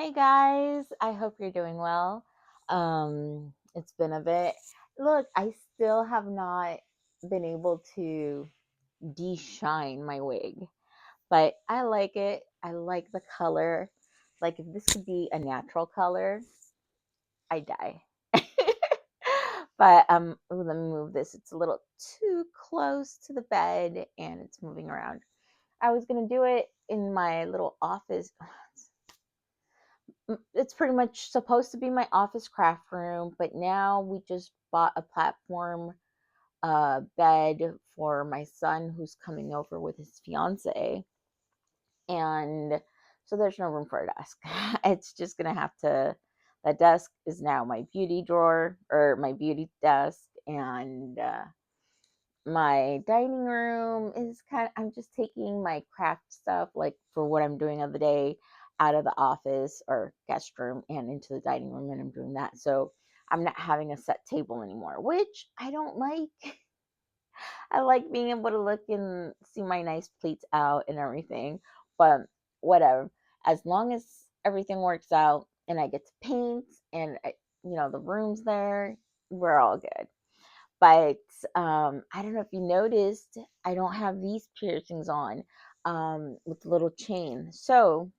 Hey guys, I hope you're doing well. It's been a bit. Look, I still have not been able to de-shine my wig, but I like it. I like the color. Like if this could be a natural color, I die. But ooh, let me move this. It's a little too close to the bed and it's moving around. I was gonna do it in my little office. It's pretty much supposed to be my office craft room, but now we just bought a platform bed for my son who's coming over with his fiance, and so there's no room for a desk. It's just gonna have to. The desk is now my beauty drawer or my beauty desk, and my dining room is I'm just taking my craft stuff like for what I'm doing of the day out of the office or guest room and into the dining room, and I'm doing that. So I'm not having a set table anymore, which I don't like. I like being able to look and see my nice plates out and everything, but whatever. As long as everything works out and I get to paint and the room's there, we're all good. But I don't know if you noticed, I don't have these piercings on with the little chain. So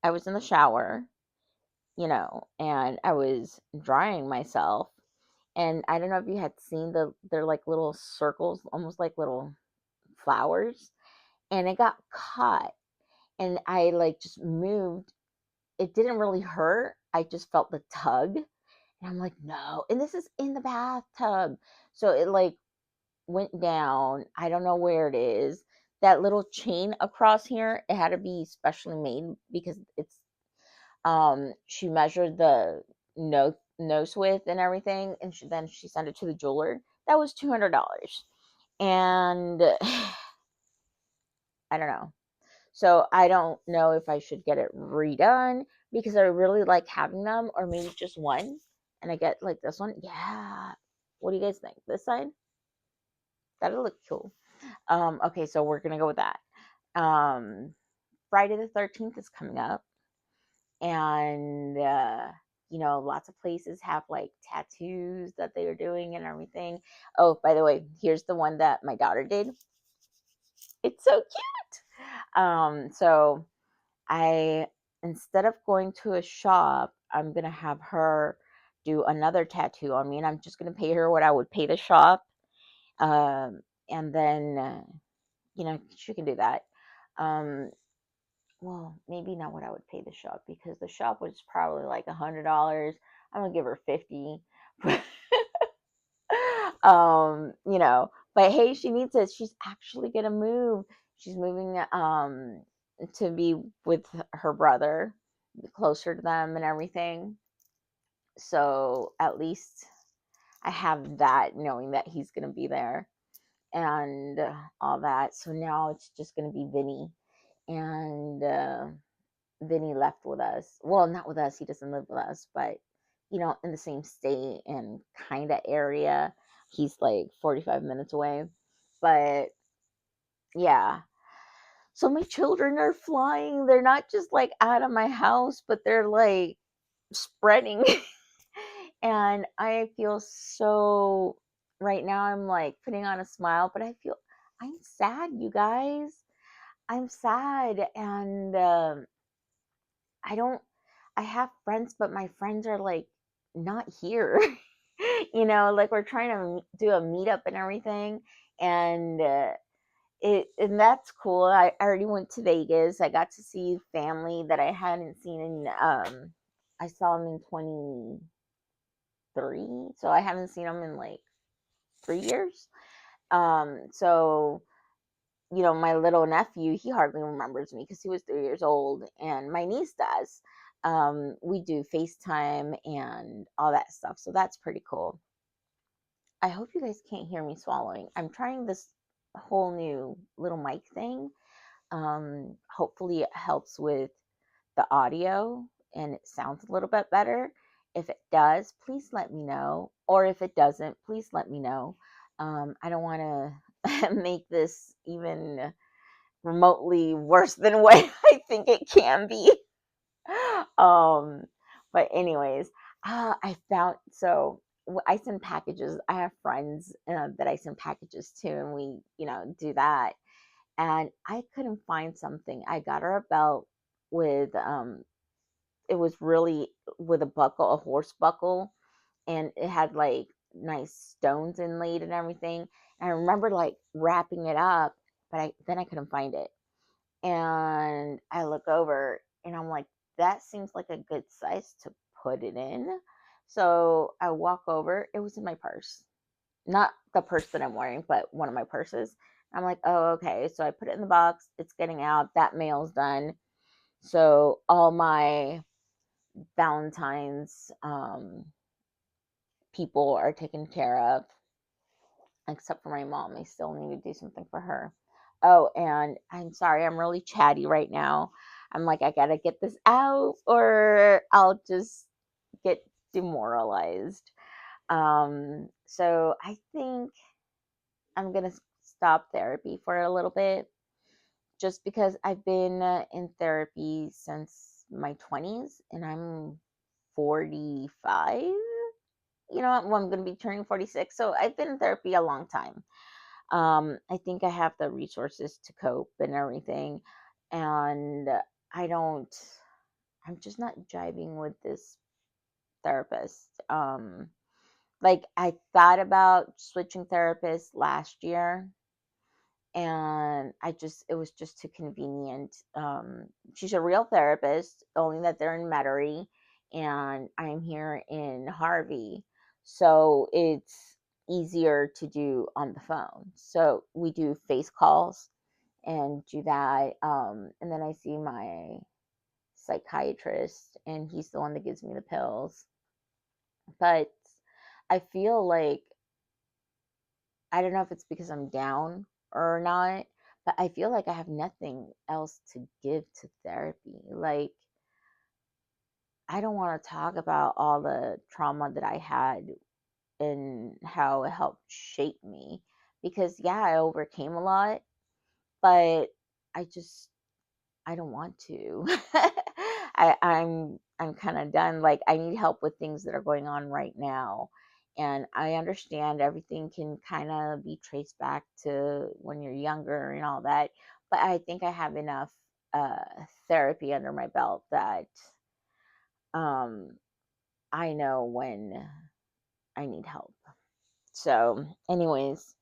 I was in the shower, and I was drying myself. And I don't know if you had seen they're like little circles, almost like little flowers. And it got caught. And I like just moved. It didn't really hurt. I just felt the tug. And I'm like, no. And this is in the bathtub. So it like went down. I don't know where it is. That little chain across here, it had to be specially made because she measured the nose width and everything, and then she sent it to the jeweler. That was $200. And I don't know. So I don't know if I should get it redone because I really like having them, or maybe just one and I get like this one. Yeah. What do you guys think? This side? That'll look cool. Okay, so we're gonna go with that. Um, Friday the 13th is coming up, and lots of places have like tattoos that they are doing and everything. Oh, by the way, here's the one that my daughter did. It's so cute. So I instead of going to a shop, I'm gonna have her do another tattoo on me, and I'm just gonna pay her what I would pay the shop. And then she can do that. Um, well, maybe not what I would pay the shop because the shop was probably like $100. I'm gonna give her 50. But hey, she needs it. She's actually gonna move. She's moving to be with her brother, closer to them and everything. So at least I have that, knowing that he's gonna be there and all that. So now it's just gonna be Vinny, and Vinny left with us. Well, not with us. He doesn't live with us, but in the same state and kind of area. He's like 45 minutes away. But yeah. So my children are flying. They're not just like out of my house, but they're like spreading. And I feel so right now I'm like putting on a smile, but I'm sad, you guys. I'm sad, and I don't I have friends, but my friends are like not here. Like we're trying to do a meetup and everything, and that's cool. I already went to Vegas. I got to see family that I hadn't seen in I saw them in 23, so I haven't seen them in like 3 years. So my little nephew, he hardly remembers me because he was 3 years old, and my niece does. We do FaceTime and all that stuff, so that's pretty cool. I hope you guys can't hear me swallowing. I'm trying this whole new little mic thing. Hopefully, it helps with the audio and it sounds a little bit better. If it does, please let me know. Or if it doesn't, please let me know. I don't want to make this even remotely worse than what I think it can be. um, but anyways, I found so I send packages. I have friends that I send packages to, and we, do that. And I couldn't find something. I got her a belt with it was really with a buckle, a horse buckle, and it had like nice stones inlaid and everything. And I remember like wrapping it up, but I couldn't find it. And I look over and I'm like, that seems like a good size to put it in. So I walk over, it was in my purse. Not the purse that I'm wearing, but one of my purses. I'm like, oh, okay. So I put it in the box, it's getting out, that mail's done. So all my Valentine's people are taken care of, except for my mom. I still need to do something for her. Oh, and I'm sorry, I'm really chatty right now. I'm like, I gotta get this out, or I'll just get demoralized. So I think I'm gonna stop therapy for a little bit, just because I've been in therapy since my 20s, and I'm 45. Well, I'm going to be turning 46. So I've been in therapy a long time. I think I have the resources to cope and everything. And I don't, I'm just not jiving with this therapist. Like I thought about switching therapists last year, and it was just too convenient. She's a real therapist, only that they're in Metairie, and I'm here in Harvey, so it's easier to do on the phone. So we do face calls and do that, and then I see my psychiatrist, and he's the one that gives me the pills. But I feel like, I don't know if it's because I'm down or not, but I feel like I have nothing else to give to therapy. Like, I don't want to talk about all the trauma that I had and how it helped shape me, because, yeah, I overcame a lot, but I just I don't want to. I'm kind of done. Like, I need help with things that are going on right now. And I understand everything can kind of be traced back to when you're younger and all that. But I think I have enough uh, therapy under my belt that um, I know when I need help. So, anyways,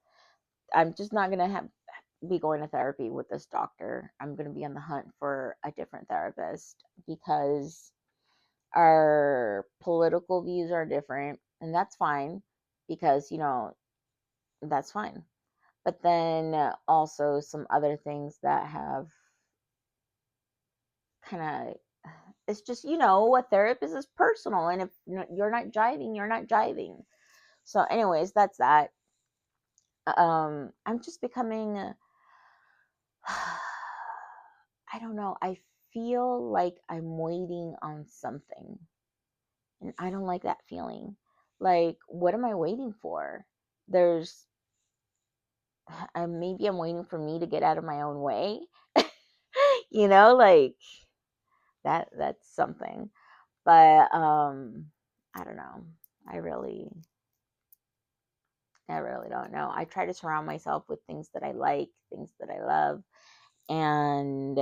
I'm just not gonna be going to therapy with this doctor. I'm gonna be on the hunt for a different therapist, because our political views are different, and that's fine, because that's fine. But then also some other things that have kind of, it's just, a therapist is personal, and if you're not jiving, you're not jiving. So anyways, that's that. I'm just becoming I don't know. I feel like I'm waiting on something, and I don't like that feeling. Like, what am I waiting for? There's, maybe I'm waiting for me to get out of my own way. Like that's something. But I don't know. I really I really don't know. I try to surround myself with things that I like, things that I love, and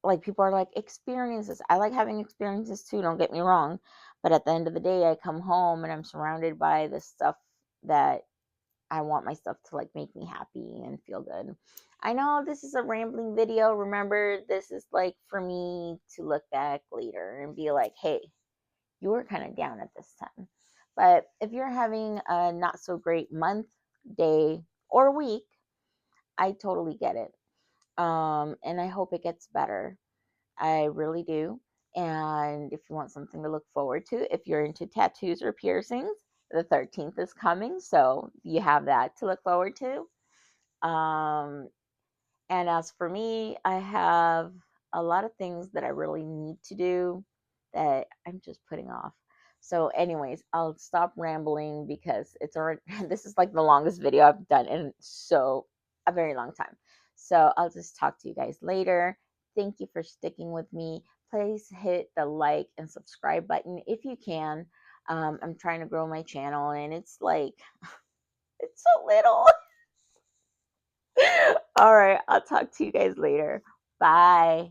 like, people are like, experiences. I like having experiences too, don't get me wrong. But at the end of the day, I come home and I'm surrounded by the stuff that I want my stuff to like make me happy and feel good. I know this is a rambling video. Remember, this is like for me to look back later and be like, hey, you were kind of down at this time. But if you're having a not so great month, day, or week, I totally get it. And I hope it gets better. I really do. And if you want something to look forward to, if you're into tattoos or piercings, the 13th is coming. So you have that to look forward to. Um, and as for me, I have a lot of things that I really need to do that I'm just putting off. So, anyways, I'll stop rambling, because it's already, this is like the longest video I've done in so a very long time. So, I'll just talk to you guys later. Thank you for sticking with me. Please hit the like and subscribe button if you can. I'm trying to grow my channel and it's like, it's so little. All right, I'll talk to you guys later. Bye.